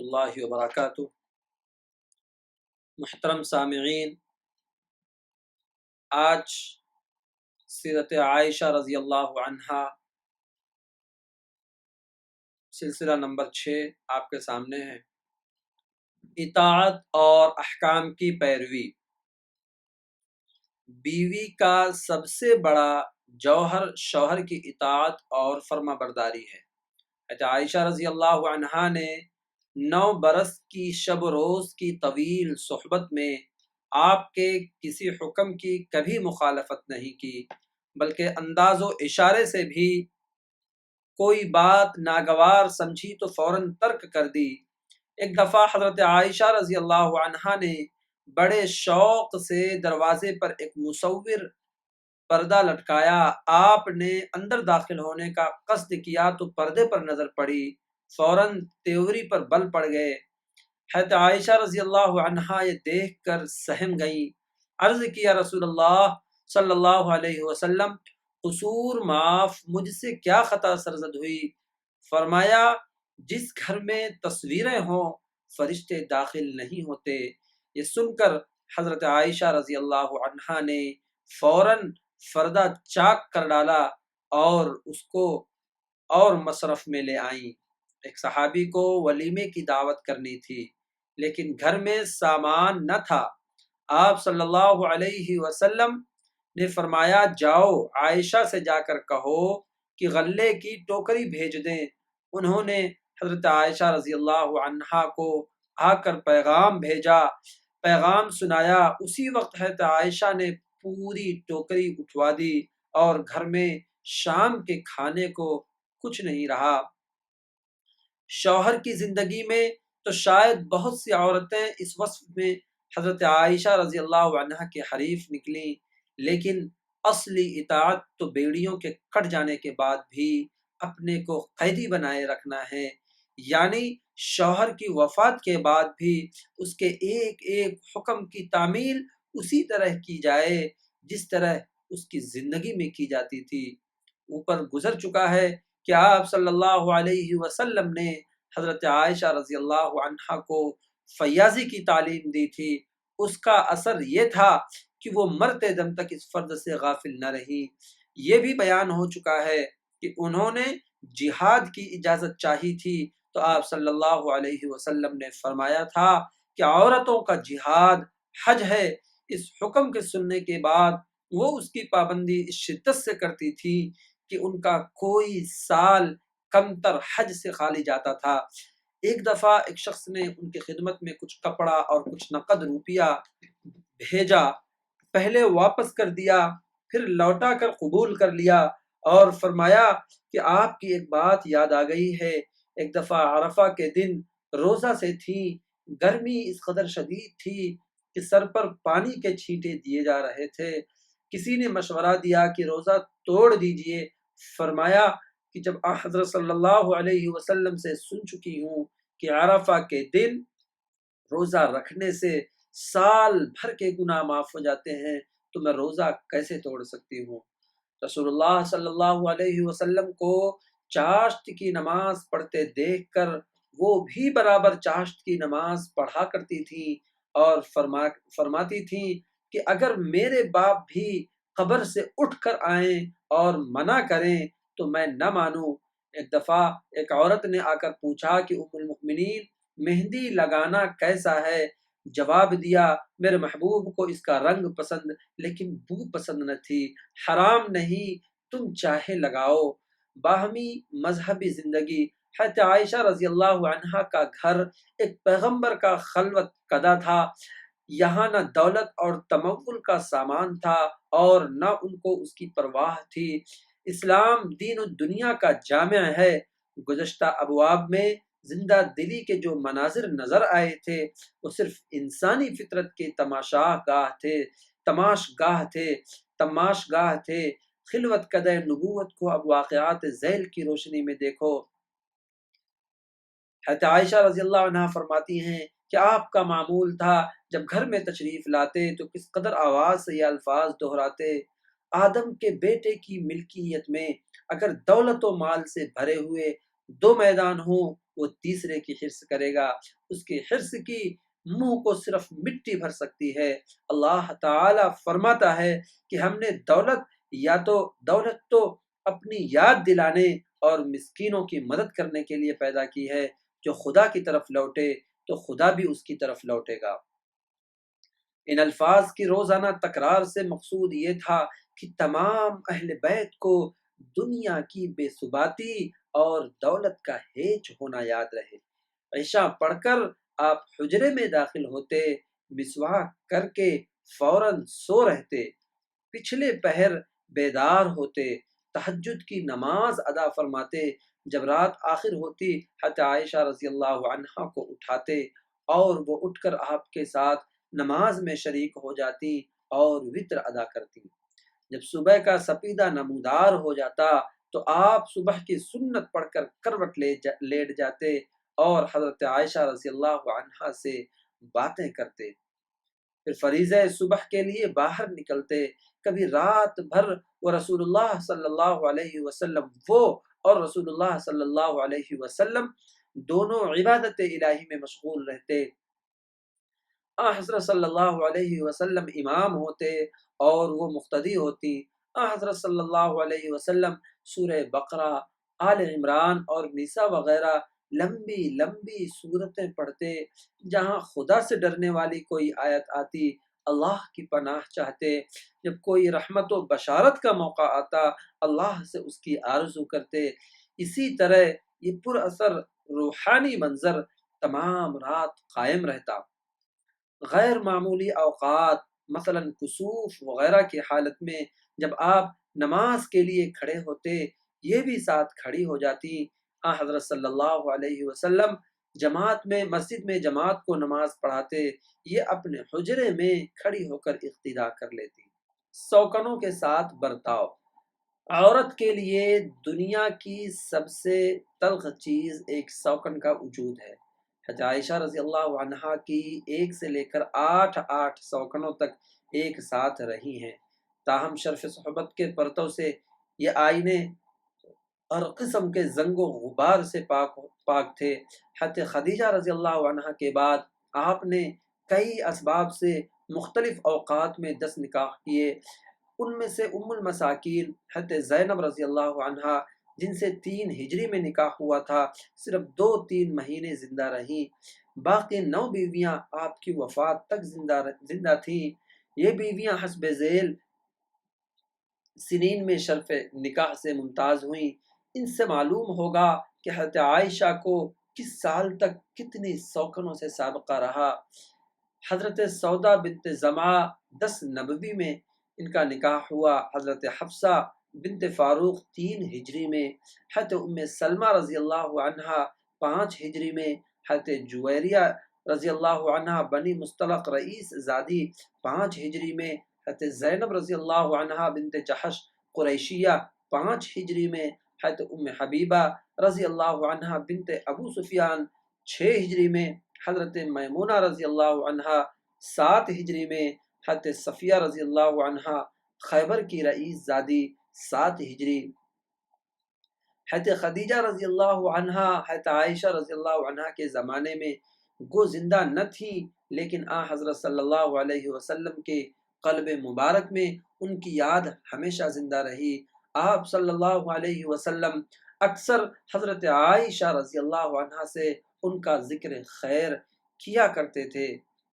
اللہ وبرکاتہ۔ محترم سامعین، آج سیرت عائشہ رضی اللہ عنہا سلسلہ نمبر 6 آپ کے سامنے ہے۔ اطاعت اور احکام کی پیروی۔ بیوی کا سب سے بڑا جوہر شوہر کی اطاعت اور فرما برداری ہے۔ عائشہ رضی اللہ عنہا نے 9 برس کی شب و روز کی طویل صحبت میں آپ کے کسی حکم کی کبھی مخالفت نہیں کی، بلکہ انداز و اشارے سے بھی کوئی بات ناگوار سمجھی تو فوراً ترک کر دی۔ ایک دفعہ حضرت عائشہ رضی اللہ عنہا نے بڑے شوق سے دروازے پر ایک مصور پردہ لٹکایا۔ آپ نے اندر داخل ہونے کا قصد کیا تو پردے پر نظر پڑی، فوراً تیوری پر بل پڑ گئے۔ حضرت عائشہ رضی اللہ عنہا یہ دیکھ کر سہم گئیں۔ عرض کیا رسول اللہ صلی اللہ علیہ وسلم، قصور معاف، مجھ سے کیا خطا سرزد ہوئی؟ فرمایا، جس گھر میں تصویریں ہوں فرشتے داخل نہیں ہوتے۔ یہ سن کر حضرت عائشہ رضی اللہ عنہا نے فوراً پردہ چاک کر ڈالا اور اس کو اور مصرف میں لے آئیں۔ ایک صحابی کو ولیمے کی دعوت کرنی تھی، لیکن گھر میں سامان نہ تھا۔ آپ صلی اللہ علیہ وسلم نے فرمایا، جاؤ عائشہ سے جا کر کہو کہ غلے کی ٹوکری بھیج دیں۔ انہوں نے حضرت عائشہ رضی اللہ عنہا کو آ کر پیغام بھیجا، پیغام سنایا۔ اسی وقت حضرت عائشہ نے پوری ٹوکری اٹھوا دی اور گھر میں شام کے کھانے کو کچھ نہیں رہا۔ شوہر کی زندگی میں تو شاید بہت سی عورتیں اس وصف میں حضرت عائشہ رضی اللہ عنہا کے حریف نکلیں، لیکن اصلی اطاعت تو بیڑیوں کے کٹ جانے کے بعد بھی اپنے کو قیدی بنائے رکھنا ہے، یعنی شوہر کی وفات کے بعد بھی اس کے ایک ایک حکم کی تعمیل اسی طرح کی جائے جس طرح اس کی زندگی میں کی جاتی تھی۔ اوپر گزر چکا ہے کہ آپ صلی اللہ علیہ وسلم نے حضرت عائشہ رضی اللہ عنہا کو فیاضی کی تعلیم دی تھی۔ اس کا اثر یہ تھا کہ وہ مرتے دم تک اس فرض سے غافل نہ رہی۔ یہ بھی بیان ہو چکا ہے کہ انہوں نے جہاد کی اجازت چاہی تھی تو آپ صلی اللہ علیہ وسلم نے فرمایا تھا کہ عورتوں کا جہاد حج ہے۔ اس حکم کے سننے کے بعد وہ اس کی پابندی اس شدت سے کرتی تھی کہ ان کا کوئی سال کمتر حج سے خالی جاتا تھا۔ ایک دفعہ ایک شخص نے ان کی خدمت میں کچھ کپڑا اور کچھ نقد روپیہ بھیجا، پہلے واپس کر دیا، پھر لوٹا کر قبول کر لیا اور فرمایا کہ آپ کی ایک بات یاد آ گئی ہے۔ ایک دفعہ عرفہ کے دن روزہ سے تھی، گرمی اس قدر شدید تھی کہ سر پر پانی کے چھینٹے دیے جا رہے تھے۔ کسی نے مشورہ دیا کہ روزہ توڑ دیجئے۔ فرمایا کہ جب حضرت صلی اللہ علیہ وسلم سے سن چکی ہوں کہ عرفہ کے دن روزہ رکھنے سے سال بھر کے گناہ معاف ہو جاتے ہیں تو میں روزہ کیسے توڑ سکتی ہوں؟ رسول اللہ صلی اللہ علیہ وسلم کو چاشت کی نماز پڑھتے دیکھ کر وہ بھی برابر چاشت کی نماز پڑھا کرتی تھی اور فرماتی تھیں کہ اگر میرے باپ بھی قبر سے اٹھ کر آئیں اور منع کریں تو میں نہ مانوں۔ ایک دفعہ ایک عورت نے آ کر پوچھا کہ ام المؤمنین، مہندی لگانا کیسا ہے؟ جواب دیا، میرے محبوب کو اس کا رنگ پسند لیکن بو پسند نہ تھی۔ حرام نہیں، تم چاہے لگاؤ۔ باہمی مذہبی زندگی۔ حضرت عائشہ رضی اللہ عنہا کا گھر ایک پیغمبر کا خلوت کدہ تھا۔ یہاں نہ دولت اور تمول کا سامان تھا اور نہ ان کو اس کی پرواہ تھی۔ اسلام دین و دنیا کا جامع ہے۔ گزشتہ ابواب میں زندہ دلی کے جو مناظر نظر آئے تھے وہ صرف انسانی فطرت کے تماش گاہ تھے۔ خلوت کدہ نبوت کو اب واقعات ذیل کی روشنی میں دیکھو۔ حضرت عائشہ رضی اللہ عنہا فرماتی ہیں کہ آپ کا معمول تھا جب گھر میں تشریف لاتے تو کس قدر آواز سے یہ الفاظ دہراتے، آدم کے بیٹے کی ملکیت میں اگر دولت و مال سے بھرے ہوئے 2 میدان ہوں وہ تیسرے کی حرص کرے گا، اس کی حرص کی منہ کو صرف مٹی بھر سکتی ہے۔ اللہ تعالی فرماتا ہے کہ ہم نے دولت تو اپنی یاد دلانے اور مسکینوں کی مدد کرنے کے لیے پیدا کی ہے، جو خدا کی طرف لوٹے تو خدا بھی اس کی طرف لوٹے گا۔ ان الفاظ کی روزانہ تکرار سے مقصود یہ تھا کہ تمام اہل بیت کو دنیا کی بے ثباتی اور دولت کا ہیچ ہونا یاد رہے۔ عشاء پڑھ کر آپ حجرے میں داخل ہوتے، مسواک کر کے فوراً سو رہتے، پچھلے پہر بیدار ہوتے، تہجد کی نماز ادا فرماتے، جب رات آخر ہوتی حضرت عائشہ رضی اللہ عنہا کو اٹھاتے اور وہ اٹھ کر آپ کے ساتھ نماز میں شریک ہو جاتی اور وتر ادا کرتی۔ جب صبح کا سپیدہ نمودار ہو جاتا تو آپ صبح کی سنت پڑھ کر کروٹ لیٹ جاتے اور حضرت عائشہ رضی اللہ عنہا سے باتیں کرتے، پھر فریضہ صبح کے لیے باہر نکلتے۔ کبھی رات بھر وہ رسول اللہ صلی اللہ علیہ وسلم اور رسول اللہ صلی اللہ علیہ وسلم دونوں عبادت الہی میں مشغول رہتے۔ حضرت صلی اللہ علیہ وسلم امام ہوتے اور وہ مقتدی ہوتی۔ حضرت صلی اللہ علیہ وسلم سورہ بقرہ، آل عمران اور نساء وغیرہ لمبی لمبی صورتیں پڑھتے، جہاں خدا سے ڈرنے والی کوئی آیت آتی اللہ کی پناہ چاہتے، جب کوئی رحمت و بشارت کا موقع آتا اللہ سے اس کی آرزو کرتے۔ اسی طرح یہ پر اثر روحانی منظر تمام رات قائم رہتا۔ غیر معمولی اوقات مثلا کسوف وغیرہ کی حالت میں جب آپ نماز کے لیے کھڑے ہوتے، یہ بھی ساتھ کھڑی ہو جاتی۔ حضرت صلی اللہ علیہ وسلم مسجد میں جماعت کو نماز پڑھاتے، یہ اپنے حجرے میں کھڑی ہو کر اقتدا کر لیتی۔ سوکنوں کے ساتھ برتاؤ۔ عورت کے لیے دنیا کی سب سے تلخ چیز ایک سوکن کا وجود ہے۔ حضرت عائشہ رضی اللہ عنہا کی 1 سے لے کر 8 سوکنوں تک ایک ساتھ رہی ہیں، تاہم شرف صحبت کے پرتو سے یہ آئینے ہر قسم کے زنگ و غبار سے پاک تھے۔ حضرت خدیجہ رضی اللہ عنہا کے بعد آپ نے کئی اسباب سے مختلف اوقات میں 10 نکاح کیے۔ ان میں سے ام المساکین حضرت زینب رضی اللہ عنہا، جن سے 3 ہجری میں نکاح ہوا تھا، صرف 2-3 مہینے زندہ رہیں۔ باقی 9 بیویاں آپ کی وفات تک زندہ تھیں۔ یہ بیویاں حسب ذیل سنین میں شرف نکاح سے ممتاز ہوئیں۔ ان سے معلوم ہوگا کہ حضرت عائشہ کو کس سال تک کتنی سوکنوں سے سابقہ رہا۔ حضرت سودا بنت زمعہ 10 نبوی میں ان کا نکاح ہوا، حضرت حفصہ بنت فاروق 3 ہجری میں، حضرت ام سلمہ رضی اللہ عنہا 5 ہجری میں، حضرت جویریہ رضی اللہ عنہا بنی مصطلق رئیس زادی 5 ہجری میں، حضرت زینب رضی اللہ عنہا بنت جحش قریشیہ 5 ہجری میں، حضرت ام حبیبہ رضی اللہ عنہا بنت ابو سفیان 6 ہجری میں، حضرت میمونہ رضی اللہ عنہا 7 ہجری میں، حضرت صفیہ رضی اللہ عنہا خیبر کی رئیس زادی 7 ہجری۔ حضرت خدیجہ رضی اللہ عنہا حضرت عائشہ رضی اللہ عنہا کے زمانے میں گو زندہ نہ تھی، لیکن حضرت صلی اللہ علیہ وسلم کے قلب مبارک میں ان کی یاد ہمیشہ زندہ رہی۔ آپ صلی اللہ علیہ وسلم اکثر حضرت عائشہ رضی اللہ عنہا سے ان کا ذکر خیر کیا کرتے تھے۔